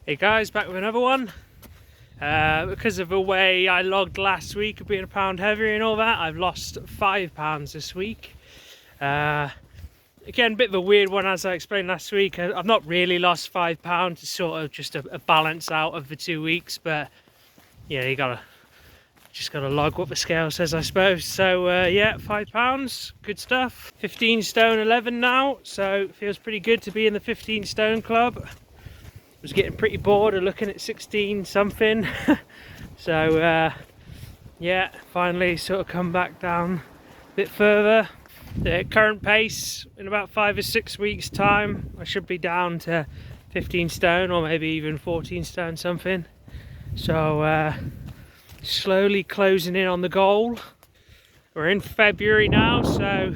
Hey guys, back with another one. Because of the way I logged last week of being a pound heavier and all that, I've lost 5 pounds this week. Again, a bit of a weird one, as I explained last week. I've not really lost 5 pounds. It's sort of just a balance out of the 2 weeks, but yeah, you just gotta log what the scale says, I suppose. So yeah, 5 pounds, good stuff. 15 stone 11 now, so it feels pretty good to be in the 15 stone club. Was getting pretty bored of looking at 16 something. So yeah, finally sort of come back down a bit further. The current pace, in about 5 or 6 weeks time, I should be down to 15 stone or maybe even 14 stone something. So slowly closing in on the goal. We're in February now, so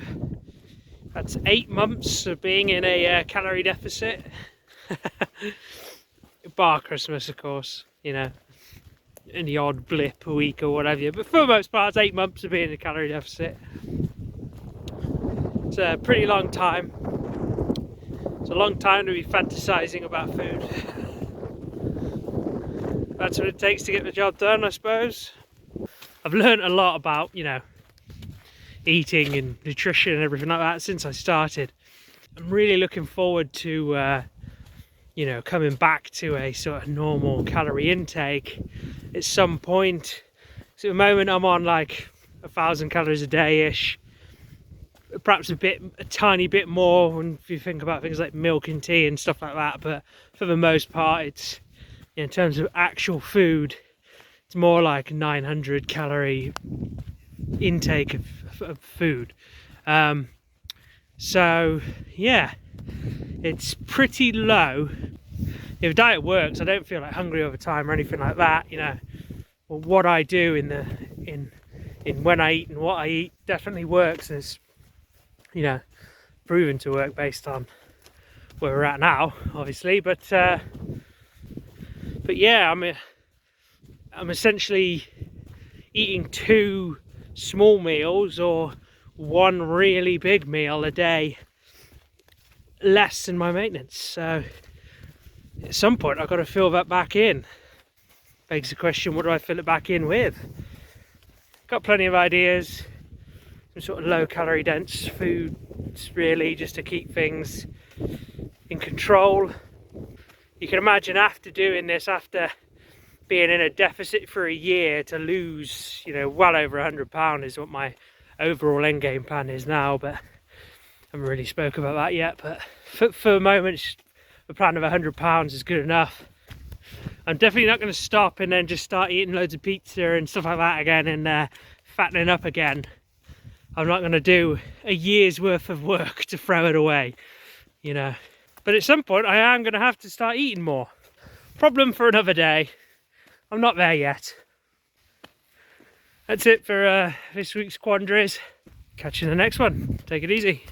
that's 8 months of being in a calorie deficit. Bar Christmas, of course, you know, any odd blip a week or whatever, but for the most part it's 8 months of being in a calorie deficit. It's a pretty long time. It's a long time to be fantasizing about food. That's what it takes to get the job done, I suppose. I've learned a lot about, you know, eating and nutrition and everything like that since I started. I'm really looking forward to you know, coming back to a sort of normal calorie intake at some point. So at the moment I'm on like 1,000 calories a day-ish, perhaps a tiny bit more when you think about things like milk and tea and stuff like that, but for the most part it's, you know, in terms of actual food, it's more like 900 calorie intake of food. So yeah, it's pretty low. If diet works, I don't feel like hungry over time or anything like that, you know. Well, what I do in when I eat and what I eat definitely works, and it's, you know, proven to work based on where we're at now, obviously. But yeah, I'm essentially eating 2 small meals or 1 really big meal a day less than my maintenance. So at some point I've got to fill that back in. Begs the question, what do I fill it back in with? Got plenty of ideas, some sort of low calorie dense foods really, just to keep things in control. You can imagine after doing this, after being in a deficit for a year, to lose, you know, well over 100 pounds is what my overall end game plan is now, but I haven't really spoke about that yet. But for the moment, the plan of 100 pounds is good enough. I'm definitely not going to stop and then just start eating loads of pizza and stuff like that again and fattening up again. I'm not going to do a year's worth of work to throw it away, you know. But at some point I am going to have to start eating more. Problem for another day. I'm not there yet. That's it for this week's Quandaries. Catch you in the next one. Take it easy.